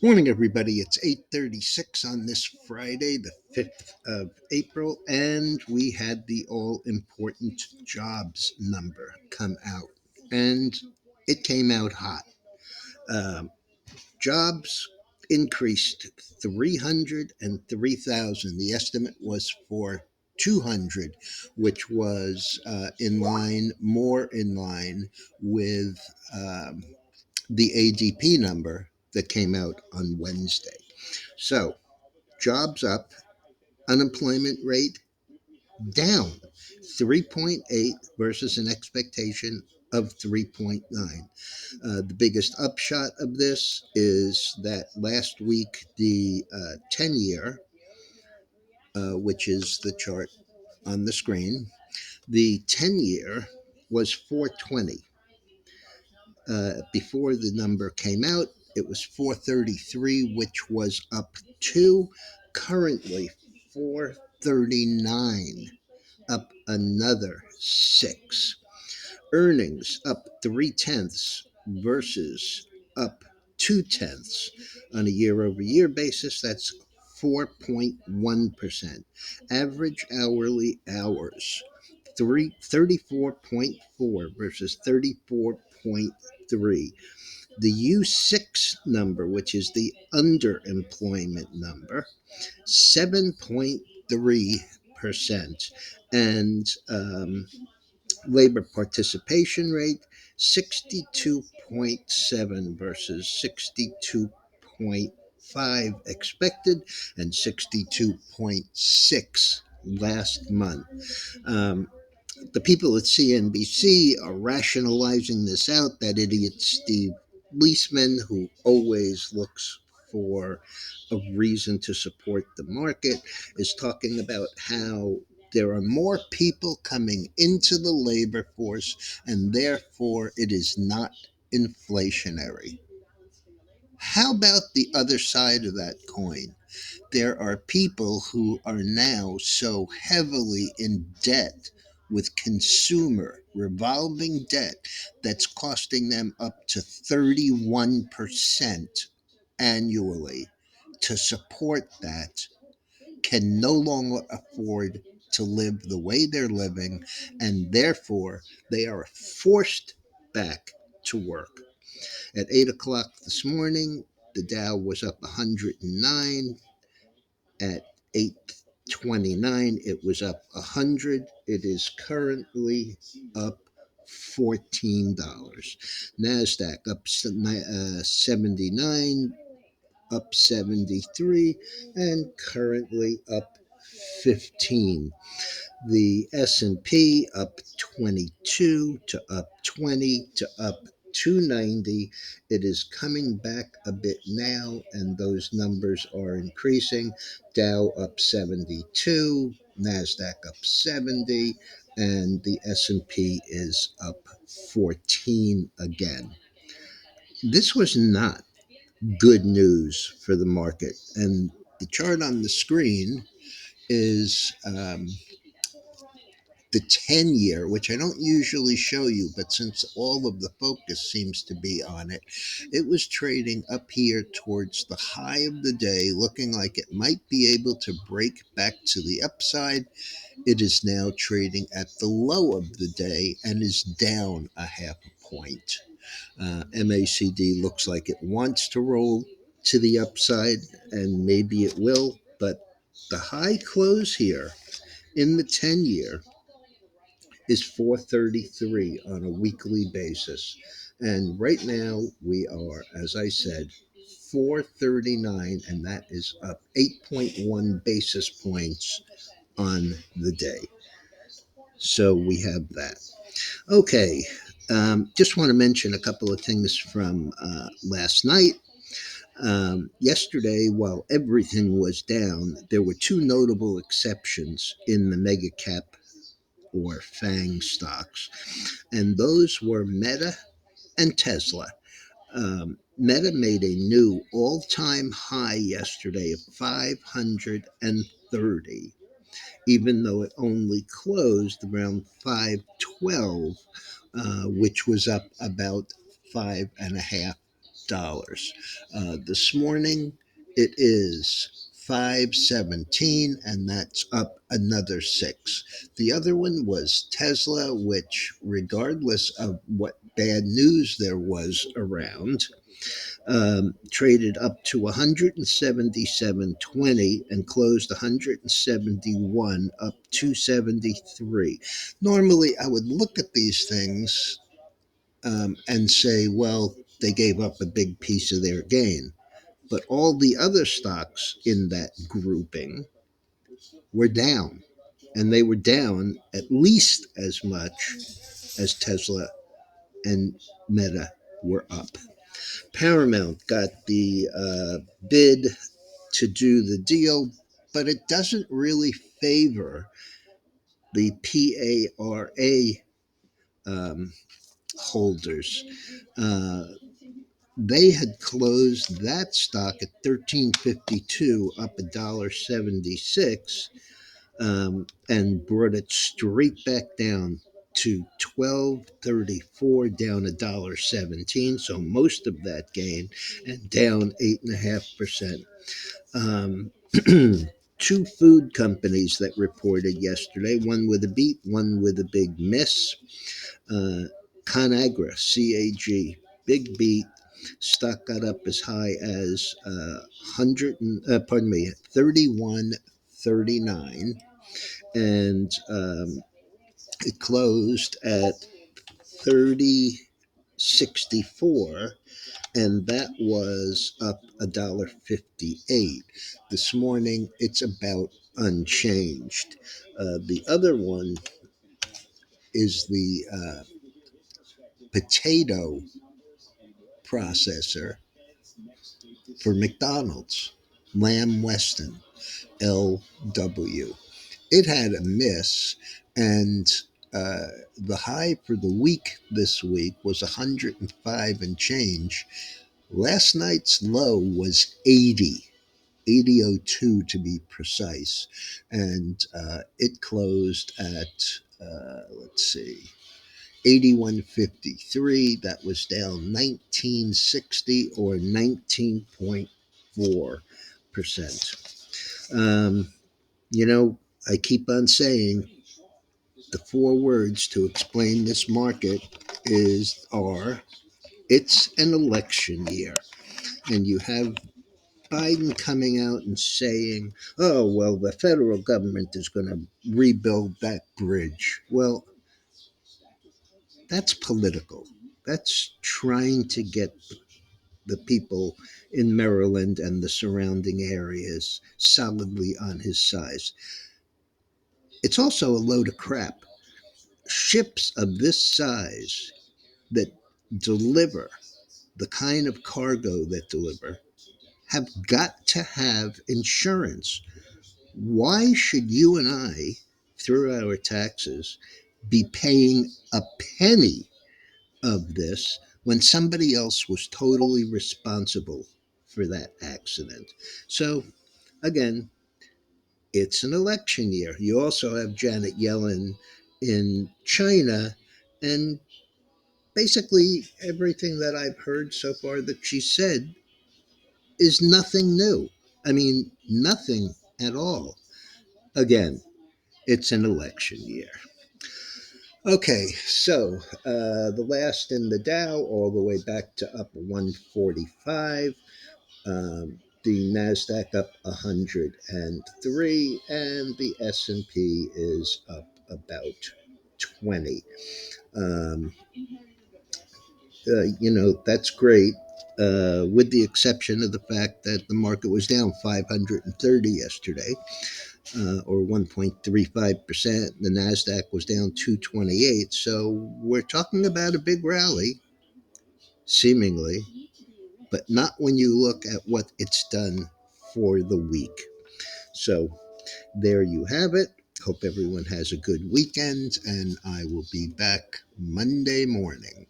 Morning, everybody. It's 8:36 on this Friday, the 5th of April, and we had the all-important jobs number come out, and it came out hot. Um, Jobs increased 303,000. The estimate was for 200, which was more in line with um, the ADP number that came out on Wednesday. So, jobs up, unemployment rate down 3.8 versus an expectation of 3.9. The biggest upshot of this is that last week the 10 year, which is the chart on the screen, the 10 year was 420. Before the number came out, it was 433, which was up 2. Currently, 439, up another 6. Earnings up 3 tenths versus up 2 tenths. On a year over year basis, that's 4.1%. Average hourly hours 34.4 versus 34.3. The U6 number, which is the underemployment number, 7.3%. And labor participation rate, 62.7 versus 62.5 expected and 62.6 last month. Um, the people at CNBC are rationalizing this out. That idiot Steve Leisman, who always looks for a reason to support the market, is talking about how there are more people coming into the labor force and therefore it is not inflationary. How about the other side of that coin? There are people who are now so heavily in debt with consumer revolving debt that's costing them up to 31% annually to support that, can no longer afford to live the way they're living, and therefore they are forced back to work. At 8 o'clock this morning, the Dow was up 109. At 8:29, it was up 100. It is currently up $14. NASDAQ up 79, up 73, and currently up 15. The S&P up 22 to up 20 to up 290. It is coming back a bit now, and those numbers are increasing. Dow up 72, Nasdaq up 70, and the S&P is up 14 again. This was not good news for the market, and the chart on the screen is the 10 year, which I don't usually show you, but since all of the focus seems to be on it, it was trading up here towards the high of the day, looking like it might be able to break back to the upside. It is now trading at the low of the day and is down a half a point. MACD looks like it wants to roll to the upside, and maybe it will, but the high close here in the 10 year is 433 on a weekly basis. And right now we are, as I said, 439, and that is up 8.1 basis points on the day. So we have that. Okay, just want to mention a couple of things from last night. Yesterday, while everything was down, there were two notable exceptions in the mega cap or FANG stocks, and those were Meta and Tesla. Meta made a new all time high yesterday of 530, even though it only closed around 512, which was up about $5.50. This morning it is 517, and that's up another six. The other one was Tesla, which, regardless of what bad news there was around, traded up to 177.20 and closed 171, up 273. Normally, I would look at these things and say, well, they gave up a big piece of their gain. But all the other stocks in that grouping were down, and they were down at least as much as Tesla and Meta were up. Paramount got the bid to do the deal, but it doesn't really favor the PARA holders. Uh, they had closed that stock at 13.52, up $1.76, and brought it straight back down to 12.34, down $1.17. So most of that gain, and down 8.5%. Two food companies that reported yesterday, one with a beat, one with a big miss. ConAgra, CAG, big beat. Stock got up as high as 31.39, and it closed at 30.64, and that was up $1.58. This morning, it's about unchanged. The other one is the potato processor for McDonald's, Lamb Weston, LW. It had a miss, and the high for the week this week was 105 and change. Last night's low was 80. 80.02 to be precise, and it closed at let's see, 81.53. That was down 1960, or 19.4%. Um, I keep on saying the four words to explain this market are it's an election year, and you have Biden coming out and saying, oh, well, the federal government is going to rebuild that bridge. Well, that's political. That's trying to get the people in Maryland and the surrounding areas solidly on his side. It's also a load of crap. Ships of this size that deliver the kind of cargo that deliver have got to have insurance. Why should you and I, through our taxes, be paying a penny of this when somebody else was totally responsible for that accident? So, again, it's an election year. You also have Janet Yellen in China, and basically everything that I've heard so far that she said is nothing new. I mean, nothing at all. Again, it's an election year. Okay, so the last in the Dow, all the way back to up 145. The Nasdaq up 103, and the S&P is up about 20. Um, that's great, with the exception of the fact that the market was down 530 yesterday, or 1.35%. The NASDAQ was down 228. So we're talking about a big rally, seemingly, but not when you look at what it's done for the week. So there you have it. Hope everyone has a good weekend, and I will be back Monday morning.